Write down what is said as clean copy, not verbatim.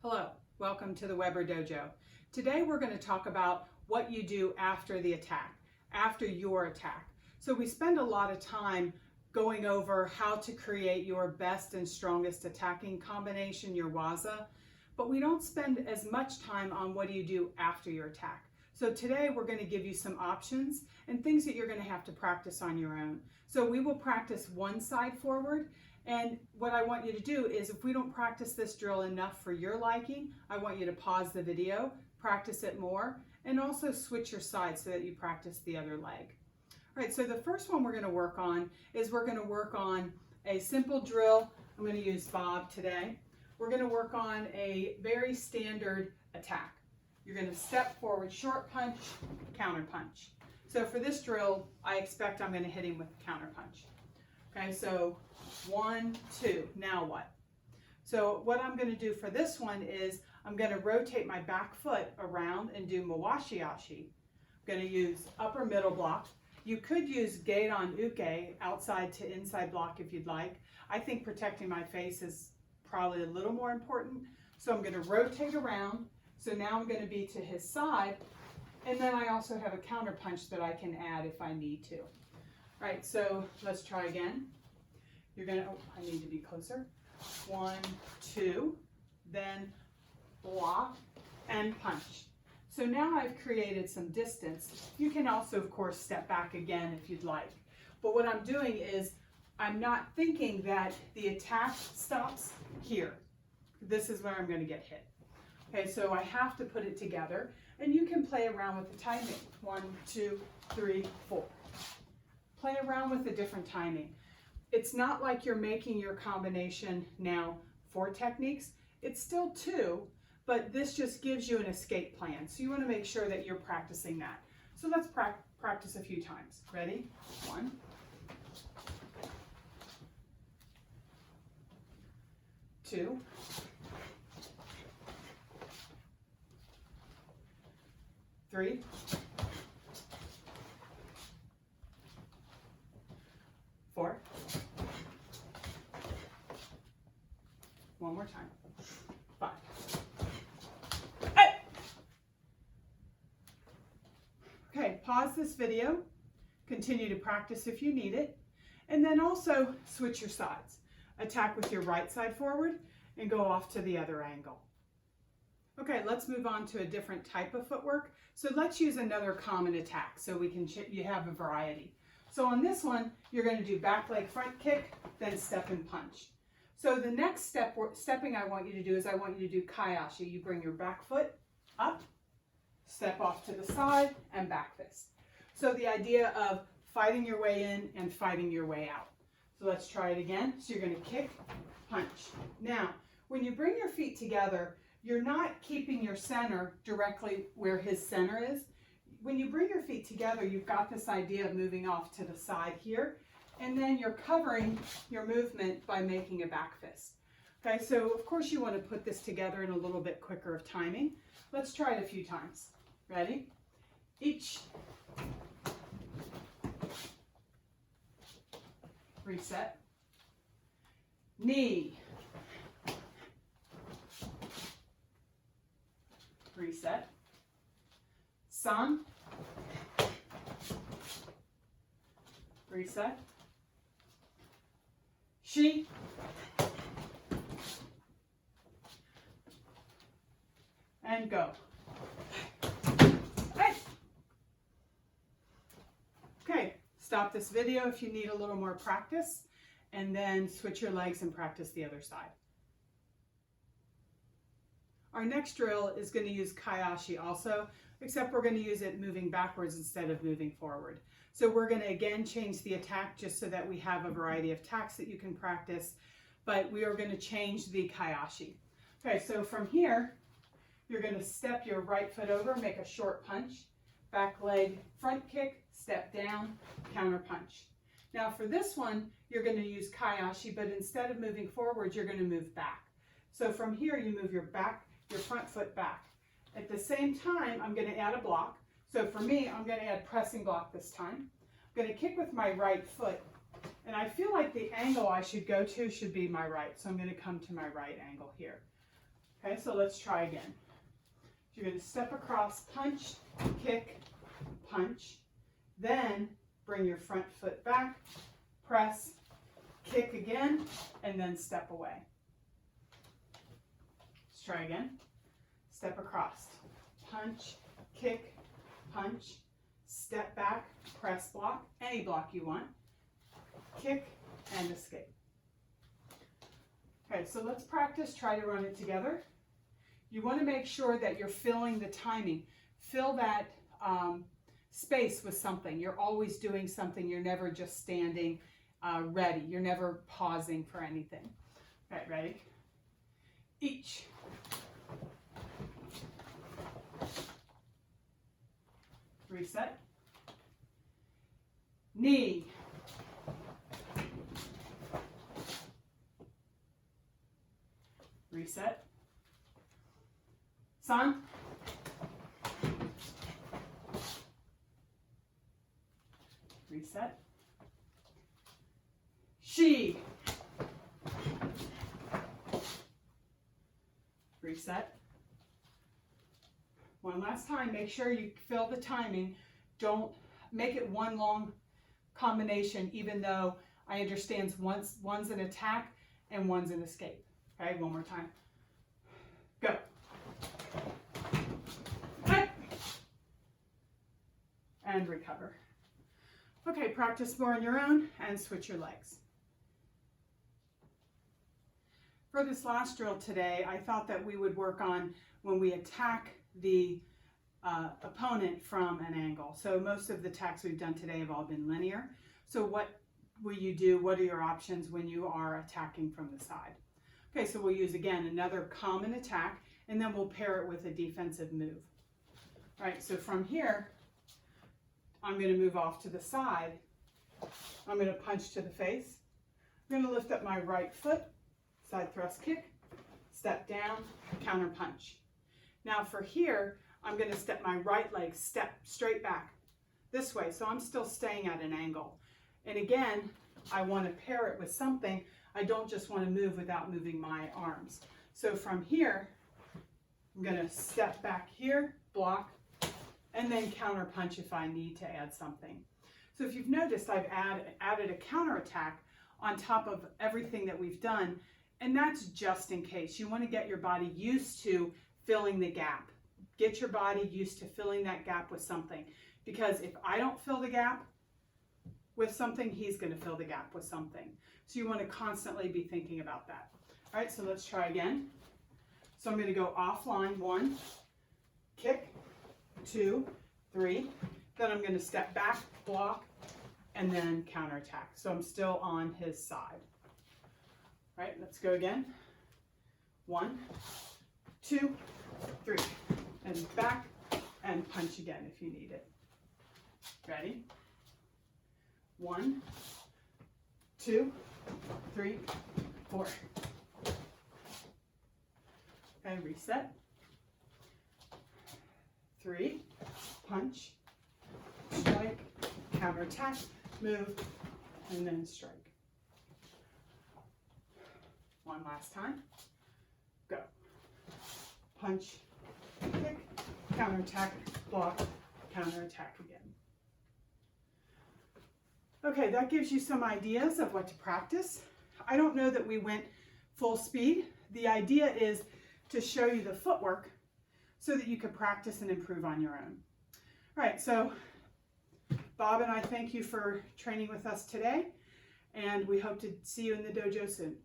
Hello, welcome to the Weber Dojo. Today we're going to talk about what you do after the attack, after your attack. So we spend a lot of time going over how to create your best and strongest attacking combination, your waza, but we don't spend as much time on what do you do after your attack. So today we're going to give you some options and things that you're going to have to practice on your own. So we will practice one side forward. And what I want you to do is, if we don't practice this drill enough for your liking, I want you to pause the video, practice it more, and also switch your side so that you practice the other leg. All right, so the first one we're going to work on is we're going to work on a simple drill. I'm going to use Bob today. We're going to work on a very standard attack. You're going to step forward, short punch, counter punch. So for this drill, I expect I'm going to hit him with a counter punch. Okay, so 1, 2, now what? So what I'm going to do for this one is I'm going to rotate my back foot around and do mawashi-ashi. I'm going to use upper middle block. You could use gate-on uke, outside to inside block if you'd like. I think protecting my face is probably a little more important. So I'm going to rotate around. So now I'm going to be to his side. And then I also have a counter punch that I can add if I need to. All right, so let's try again. You're gonna, oh, I need to be closer. 1, 2, then block and punch. So now I've created some distance. You can also, of course, step back again if you'd like. But what I'm doing is I'm not thinking that the attack stops here. This is where I'm gonna get hit. Okay, so I have to put it together, and you can play around with the timing. 1, 2, 3, 4. Play around with the different timing. It's not like you're making your combination now 4 techniques. It's still 2, but this just gives you an escape plan. So you want to make sure that you're practicing that. So let's practice a few times. Ready? 1. 2. 3. 4. One more time. 5. Hey! Okay, pause this video. Continue to practice if you need it. And then also switch your sides. Attack with your right side forward and go off to the other angle. Okay, let's move on to a different type of footwork. So let's use another common attack so you have a variety. So on this one, you're going to do back leg front kick, then step and punch. So the next stepping I want you to do is I want you to do Kiyoshi. You bring your back foot up, step off to the side, and back fist. So the idea of fighting your way in and fighting your way out. So let's try it again. So you're going to kick, punch. Now, when you bring your feet together, you're not keeping your center directly where his center is. When you bring your feet together, you've got this idea of moving off to the side here, and then you're covering your movement by making a back fist. Okay, so of course you want to put this together in a little bit quicker of timing. Let's try it a few times. Ready? Each. Reset. Knee. Reset. San. Reset. Shi. And go. Hey. Okay, stop this video if you need a little more practice, and then switch your legs and practice the other side. Our next drill is going to use Kiyoshi also, except we're going to use it moving backwards instead of moving forward. So we're going to again change the attack just so that we have a variety of attacks that you can practice, but we are going to change the Kiyoshi. Okay, so from here, you're going to step your right foot over, make a short punch, back leg front kick, step down, counter punch. Now for this one, you're going to use Kiyoshi, but instead of moving forward, you're going to move back. So from here, you move your front foot back. At the same time, I'm going to add a block. So for me, I'm going to add pressing block this time. I'm going to kick with my right foot, and I feel like the angle I should go to should be my right. So I'm going to come to my right angle here. Okay, so let's try again. You're going to step across, punch, kick, punch, then bring your front foot back, press, kick again, and then step away. Let's try again. Step across, punch, kick, punch, step back, press block, any block you want, kick, and escape. Okay, so let's practice, try to run it together. You want to make sure that you're filling the timing. Fill that space with something. You're always doing something. You're never just standing ready. You're never pausing for anything. Okay, ready? Each. Reset. Knee. Reset. San. Reset. Shi. Reset. One last time, make sure you fill the timing. Don't make it one long combination, even though I understand one's an attack and one's an escape. Okay, one more time. Go. Okay. And recover. Okay, practice more on your own and switch your legs. For this last drill today, I thought that we would work on when we attack the opponent from an angle. So most of the attacks we've done today have all been linear. So what will you do? What are your options when you are attacking from the side? Okay, so we'll use, again, another common attack, and then we'll pair it with a defensive move. All right, so from here, I'm going to move off to the side. I'm going to punch to the face. I'm going to lift up my right foot, side thrust kick, step down, counter punch. Now for here, I'm going to step my right leg, step straight back this way. So I'm still staying at an angle. And again, I want to pair it with something. I don't just want to move without moving my arms. So from here, I'm going to step back here, block, and then counter punch if I need to add something. So if you've noticed, I've added a counter attack on top of everything that we've done, and that's just in case. You want to get your body used to filling the gap. Get your body used to filling that gap with something, because if I don't fill the gap with something, he's going to fill the gap with something. So you want to constantly be thinking about that. All right, so let's try again. So I'm going to go offline, 1, kick, 2, 3. Then I'm going to step back, block, and then counterattack. So I'm still on his side. All right, let's go again. 1, 2, 3. And back, and punch again if you need it. Ready? 1, 2, 3, 4. Okay, reset. 3, punch, strike, counterattack, move, and then strike. One last time. Go. Punch, kick, counterattack, block, counterattack again. Okay, that gives you some ideas of what to practice. I don't know that we went full speed. The idea is to show you the footwork so that you can practice and improve on your own. All right, so Bob and I thank you for training with us today, and we hope to see you in the dojo soon.